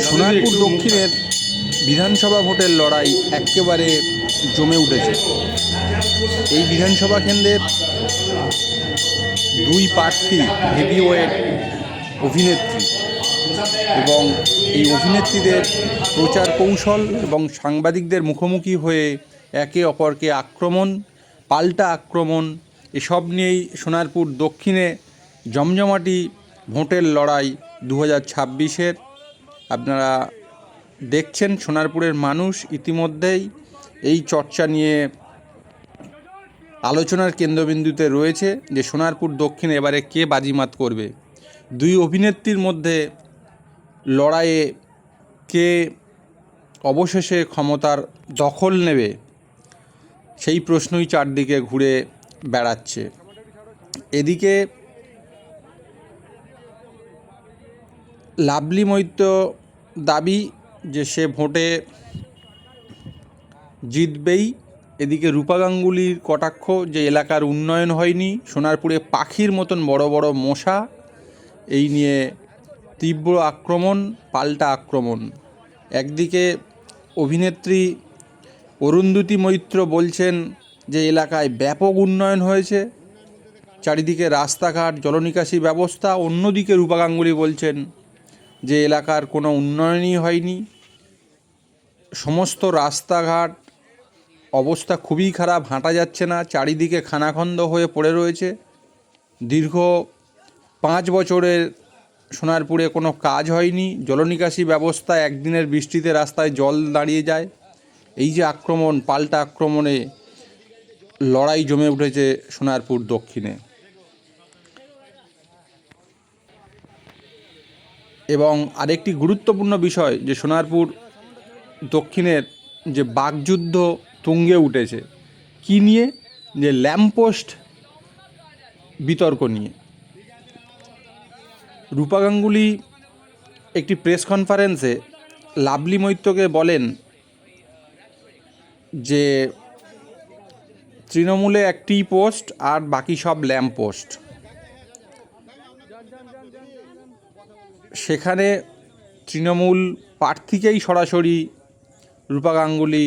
সোনারপুর দক্ষিণের বিধানসভা ভোটের লড়াই একেবারে জমে উঠেছে। এই বিধানসভা কেন্দ্রের দুই প্রার্থী হেভিওয়েট অভিনেত্রী, এবং এই অভিনেত্রীদের প্রচার কৌশল এবং সাংবাদিকদের মুখোমুখি হয়ে একে অপরকে আক্রমণ, পাল্টা আক্রমণ, এসব নিয়েই সোনারপুর দক্ষিণে জমজমাটি ভোটের লড়াই 2026-এর। আপনারা দেখছেন সোনারপুরের মানুষ ইতিমধ্যেই এই চর্চা নিয়ে আলোচনার কেন্দ্রবিন্দুতে রয়েছে যে সোনারপুর দক্ষিণে এবারে কে বাজিমাত করবে। দুই অভিনেত্রীর মধ্যে লড়াইয়ে কে অবশেষে ক্ষমতার দখল নেবে, সেই প্রশ্নই চারদিকে ঘুরে বেড়াচ্ছে। এদিকে লাভলি মৈত্র দাবি যে সে ভোটে জিতবেই। এদিকে রূপা গাঙ্গুলির কটাক্ষ যে এলাকার উন্নয়ন হয়নি, সোনারপুরে পাখির মতন বড় বড় মশা, এই নিয়ে তীব্র আক্রমণ, পাল্টা আক্রমণ। একদিকে অভিনেত্রী অরুন্ধতী মৈত্র বলছেন যে এলাকায় ব্যাপক উন্নয়ন হয়েছে, চারিদিকে রাস্তাঘাট, জলনিকাশি ব্যবস্থা। অন্যদিকে রূপা গাঙ্গুলি বলছেন যে এলাকার কোনো উন্নয়নই হয়নি, সমস্ত রাস্তাঘাট অবস্থা খুবই খারাপ, হাঁটা যাচ্ছে না, চারিদিকে খানাখন্দ হয়ে পড়ে রয়েছে। দীর্ঘ 5 বছরের সোনারপুরে কোনো কাজ হয়নি, জলনিকাশি ব্যবস্থা, একদিনের বৃষ্টিতে রাস্তায় জল দাঁড়িয়ে যায়। এই যে আক্রমণ, পাল্টা আক্রমণে লড়াই জমে উঠেছে সোনারপুর দক্ষিণে। এবং আরেকটি গুরুত্বপূর্ণ বিষয় যে সোনারপুর দক্ষিণের যে বাকযুদ্ধ তুঙ্গে উঠেছে, কি নিয়ে? যে ল্যাম্পপোস্ট বিতর্ক নিয়ে। রূপা গাঙ্গুলি একটি প্রেস কনফারেন্সে লাভলি মৈত্রকে বলেন যে তৃণমূলে একটি পোস্ট আর বাকি সব ল্যাম্পপোস্ট। সেখানে তৃণমূল প্রার্থীকেই সরাসরি রূপা গাঙ্গুলি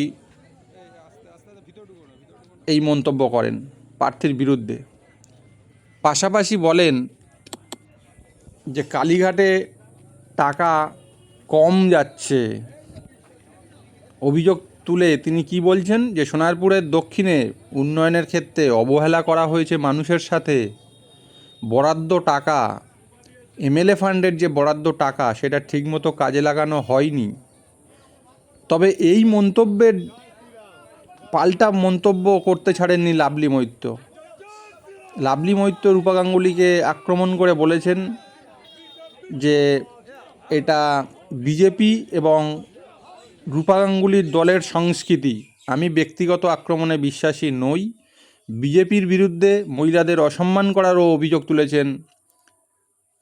এই মন্তব্য করেন প্রার্থীর বিরুদ্ধে। পাশাপাশি বলেন যে কালীঘাটে টাকা কম যাচ্ছে। অভিযোগ তুলে তিনি কি বলছেন যে সোনারপুরের দক্ষিণে উন্নয়নের ক্ষেত্রে অবহেলা করা হয়েছে মানুষের সাথে। বরাদ্দ টাকা, এমএলএ ফান্ডের যে বরাদ্দ টাকা, সেটা ঠিকমতো কাজে লাগানো হয়নি। তবে এই মন্তব্যের পাল্টা মন্তব্য করতে ছাড়েননি লাভলি মৈত্র। লাভলি মৈত্র রূপা গাঙ্গুলিকে আক্রমণ করে বলেছেন যে এটা বিজেপি এবং রূপা গাঙ্গুলির দলের সংস্কৃতি। আমি ব্যক্তিগত আক্রমণে বিশ্বাসী নই। বিজেপির বিরুদ্ধে মহিলাদের অসম্মান করারও অভিযোগ তুলেছেন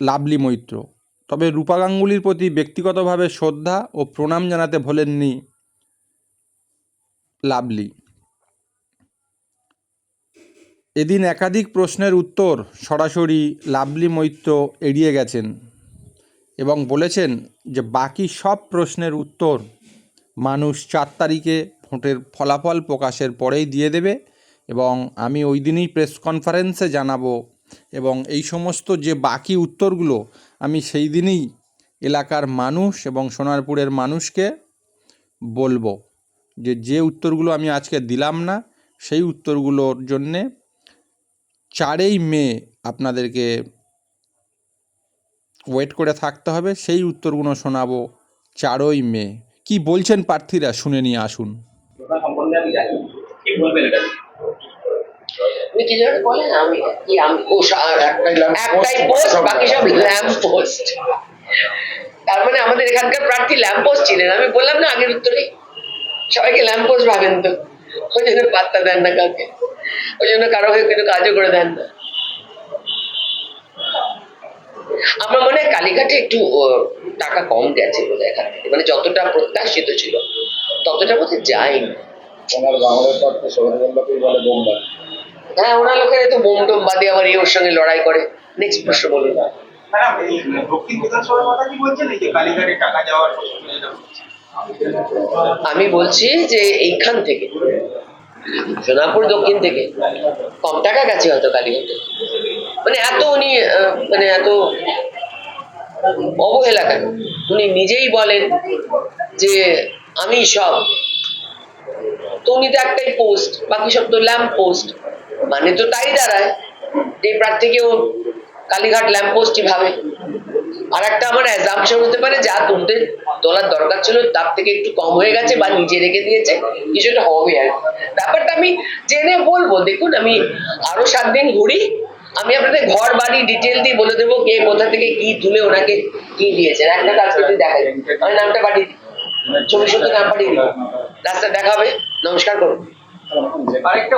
লাভলি মৈত্র। তবে রূপা গাঙ্গুলির প্রতি ব্যক্তিগতভাবে শ্রদ্ধা ও প্রণাম জানাতে ভোলেননি লাভলি। এদিন একাধিক প্রশ্নের উত্তর সরাসরি লাভলি মৈত্র এড়িয়ে গেছেন এবং বলেছেন যে বাকি সব প্রশ্নের উত্তর মানুষ 4 তারিখে ভোটের ফলাফল প্রকাশের পরেই দিয়ে দেবে, এবং আমি ওই দিনই প্রেস কনফারেন্সে জানাবো, এবং এই সমস্ত যে বাকি উত্তরগুলো আমি সেই দিনই এলাকার মানুষ এবং সোনারপুরের মানুষকে বলবো। যে উত্তরগুলো আমি আজকে দিলাম না, সেই উত্তরগুলোর জন্যে 4ই মে আপনাদেরকে ওয়েট করে থাকতে হবে। সেই উত্তরগুলো শোনাবো 4ই মে। কি বলছেন প্রার্থীরা, শুনে নিয়ে আসুন। তার মানে আমাদের এখানকার প্রার্থী ল্যাম্পপোস্ট ছিলেন। আমি বললাম না আগের উত্তরে, সবাইকে ল্যাম্পপোস্ট ভাবেন তো, ওই জন্য পাত্তা দেন না কাউকে, ওই জন্য কারো হয়ে কোনো কাজও করে দেন না। আমার মনে হয় কালীঘাটে একটু টাকা কম গেছে বলে এখান থেকে, মানে যতটা প্রত্যাশিত ছিল ততটা বোধহয় যায়নি। হ্যাঁ, ওনার লোকেরা তো বোম টোম বাদে আবার ওর সঙ্গে লড়াই করে। নেক্সট প্রশ্ন বলুন। ম্যাডাম এই দক্ষিণ বিধানসভার কথা কি বলছেন, এই যে কালীঘাটে টাকা যাওয়ার প্রশ্ন যেটা হচ্ছে? আমি বলছি যে এইখান থেকে সোনাপুর দক্ষিণ থেকে কম টাকা গেছে হয়তো কালীঘাটে, মানে এত উনি মানে এত অবহেলা কেন? উনি নিজেই বলেন যে আমি সব, তো উনি তো একটাই পোস্ট, বাকি সব তো ল্যাম্প পোস্ট, মানে তো তাই দাঁড়ায় এই প্রার্থীকেও কালীঘাট ল্যাম্প পোস্টই ভাবে। আর একটা আমার অ্যাজাম্পশন হতে পারে যা তুলতে তোলার দরকার ছিল তার থেকে একটু কম হয়ে গেছে বা নিজে রেখে দিয়েছে, কিছুটা হবে আর কি। ব্যাপারটা আমি জেনে বলবো। দেখুন আমি আরো 7 দিন ঘুরি, আমি আপনাদের ঘর বাড়ি ডিটেল দিয়ে বলে দেবো কে কোথা থেকে কি তুলে ওনাকে কি দিয়েছেন। একটা কাজ করতে দেখা যায়, আমি নামটা পাঠিয়ে দিই, ছবি সত্যি নাম পাঠিয়ে দিই, রাস্তা দেখা হবে। নমস্কার করুন। আরেকটা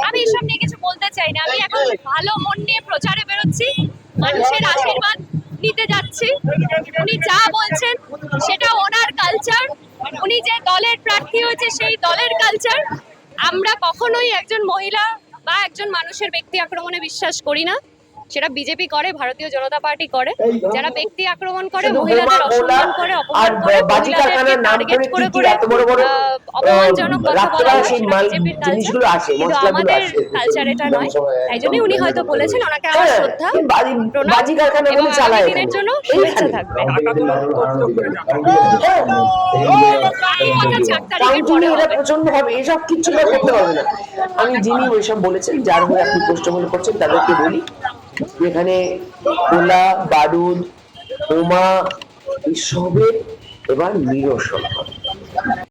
আমি এসব নিয়ে কিছু বলতে চাই না। আমি এখন ভালো মন নিয়ে প্রচারে বেরোচ্ছি, মানুষের আশীর্বাদ নিতে যাচ্ছি। উনি যা বলছেন সেটা ওনার কালচার, উনি যে দলের প্রার্থী হয়েছে সেই দলের কালচার। আমরা কখনোই একজন মহিলা বা একজন মানুষের ব্যক্তি আক্রমণে বিশ্বাস করি না। সেটা বিজেপি করে, ভারতীয় জনতা পার্টি করে। যারা ব্যক্তি আক্রমণ করে, মহিলাদের অসম্মান করে, অপমান করে, মহিলাদেরকে টার্গেট করে অপমানজনক কথা বলা হয়, সেটা বিজেপির কালচার। কিন্তু আমাদের কালচার এটা নয়। তাই জন্যই উনি হয়তো বলেছেন। ওনাকে আমার শ্রদ্ধা, প্রণাম এবং আগামী দিনের জন্য শুভেচ্ছা থাকবে। এই কথা 4 তারিখের পরে হবে। প্রচন্ড হবে, এসব কিচ্ছু করতে পারবে না। আমি যিনি ওইসব বলেছেন, যার হয়ে আপনি প্রশ্ন করছেন, তাদেরকে বলি এখানে গোলা বারুদ বোমা এসবের এবার নিরসন হবে।